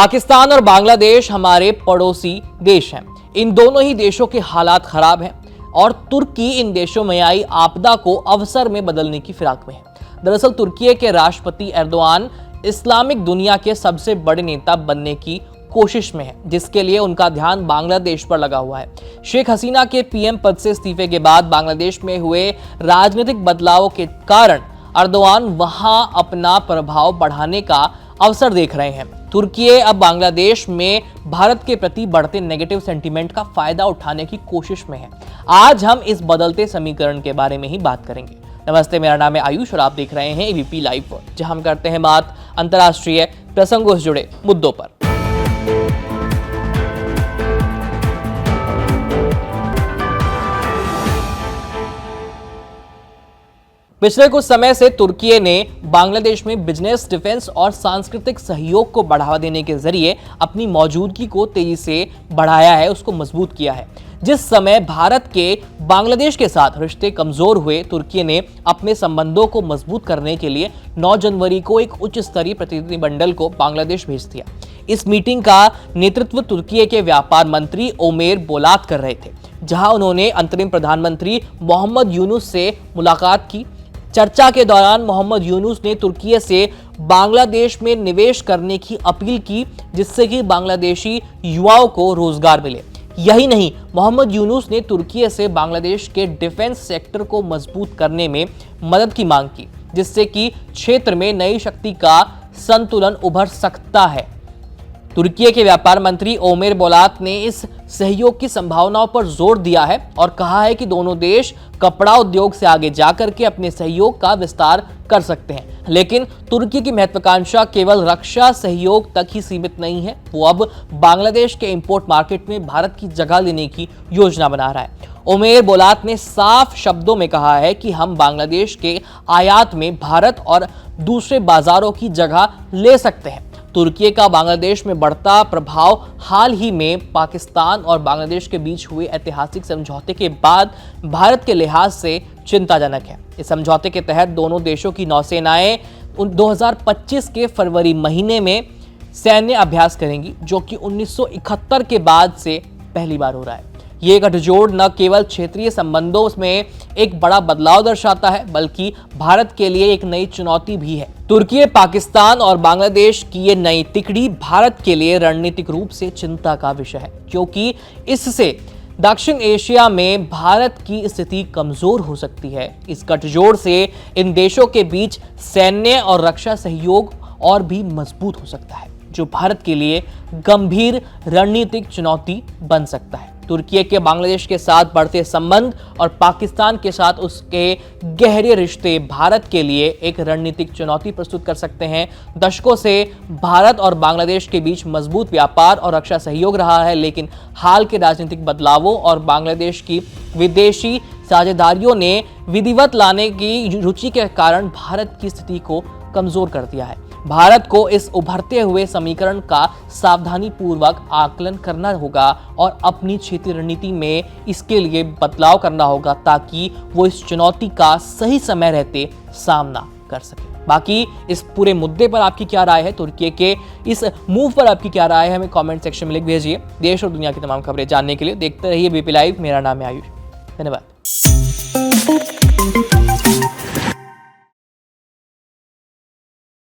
पाकिस्तान और बांग्लादेश हमारे पड़ोसी देश हैं। इन दोनों ही देशों के हालात खराब हैं और तुर्की इन देशों में आई आपदा को अवसर में बदलने की फिराक में है। दरअसल तुर्की के राष्ट्रपति एर्दोआन इस्लामिक दुनिया के सबसे बड़े नेता बनने की कोशिश में है, जिसके लिए उनका ध्यान बांग्लादेश पर लगा हुआ है। शेख हसीना के पीएम पद से इस्तीफे के बाद बांग्लादेश में हुए राजनीतिक बदलाव के कारण एर्दोआन वहां अपना प्रभाव बढ़ाने का अवसर देख रहे हैं। तुर्की अब बांग्लादेश में भारत के प्रति बढ़ते नेगेटिव सेंटीमेंट का फायदा उठाने की कोशिश में है। आज हम इस बदलते समीकरण के बारे में ही बात करेंगे। नमस्ते, मेरा नाम है आयुष और आप देख रहे हैं एबीपी लाइव, जहां हम करते हैं बात अंतर्राष्ट्रीय प्रसंगों से जुड़े मुद्दों पर। पिछले कुछ समय से तुर्की ने बांग्लादेश में बिजनेस, डिफेंस और सांस्कृतिक सहयोग को बढ़ावा देने के जरिए अपनी मौजूदगी को तेजी से बढ़ाया है, उसको मजबूत किया है। जिस समय भारत के बांग्लादेश के साथ रिश्ते कमजोर हुए, तुर्की ने अपने संबंधों को मजबूत करने के लिए 9 जनवरी को एक उच्च स्तरीय प्रतिनिधिमंडल को बांग्लादेश भेज दिया। इस मीटिंग का नेतृत्व तुर्की के व्यापार मंत्री ओमेर बोलात कर रहे थे, जहां उन्होंने अंतरिम प्रधानमंत्री मोहम्मद यूनुस से मुलाकात की। चर्चा के दौरान मोहम्मद यूनुस ने तुर्की से बांग्लादेश में निवेश करने की अपील की, जिससे कि बांग्लादेशी युवाओं को रोजगार मिले। यही नहीं, मोहम्मद यूनुस ने तुर्की से बांग्लादेश के डिफेंस सेक्टर को मजबूत करने में मदद की मांग की, जिससे कि क्षेत्र में नई शक्ति का संतुलन उभर सकता है। तुर्की के व्यापार मंत्री ओमेर बोलात ने इस सहयोग की संभावनाओं पर जोर दिया है और कहा है कि दोनों देश कपड़ा उद्योग से आगे जाकर के अपने सहयोग का विस्तार कर सकते हैं। लेकिन तुर्की की महत्वाकांक्षा केवल रक्षा सहयोग तक ही सीमित नहीं है, वो अब बांग्लादेश के इंपोर्ट मार्केट में भारत की जगह लेने की योजना बना रहा है। ओमेर बोलात ने साफ शब्दों में कहा है कि हम बांग्लादेश के आयात में भारत और दूसरे बाजारों की जगह ले सकते हैं। तुर्की का बांग्लादेश में बढ़ता प्रभाव हाल ही में पाकिस्तान और बांग्लादेश के बीच हुए ऐतिहासिक समझौते के बाद भारत के लिहाज से चिंताजनक है। इस समझौते के तहत दोनों देशों की नौसेनाएं 2025 के फरवरी महीने में सैन्य अभ्यास करेंगी, जो कि 1971 के बाद से पहली बार हो रहा है। ये गठजोड़ न केवल क्षेत्रीय संबंधों में एक बड़ा बदलाव दर्शाता है, बल्कि भारत के लिए एक नई चुनौती भी है। तुर्की, पाकिस्तान और बांग्लादेश की ये नई तिकड़ी भारत के लिए रणनीतिक रूप से चिंता का विषय है, क्योंकि इससे दक्षिण एशिया में भारत की स्थिति कमजोर हो सकती है। इस गठजोड़ से इन देशों के बीच सैन्य और रक्षा सहयोग और भी मजबूत हो सकता है, जो भारत के लिए गंभीर रणनीतिक चुनौती बन सकता है। तुर्की के बांग्लादेश के साथ बढ़ते संबंध और पाकिस्तान के साथ उसके गहरे रिश्ते भारत के लिए एक रणनीतिक चुनौती प्रस्तुत कर सकते हैं। दशकों से भारत और बांग्लादेश के बीच मजबूत व्यापार और रक्षा सहयोग रहा है, लेकिन हाल के राजनीतिक बदलावों और बांग्लादेश की विदेशी साझेदारियों ने विधिवत लाने की रुचि के कारण भारत की स्थिति को कमजोर कर दिया है। भारत को इस उभरते हुए समीकरण का सावधानी पूर्वक आकलन करना होगा और अपनी क्षेत्रीय रणनीति में इसके लिए बदलाव करना होगा, ताकि वो इस चुनौती का सही समय रहते सामना कर सके। बाकी इस पूरे मुद्दे पर आपकी क्या राय है, तुर्की के इस मूव पर आपकी क्या राय है, हमें कमेंट सेक्शन में लिख भेजिए। देश और दुनिया की तमाम खबरें जानने के लिए देखते रहिए एबीपी लाइव। मेरा नाम है आयुष। धन्यवाद।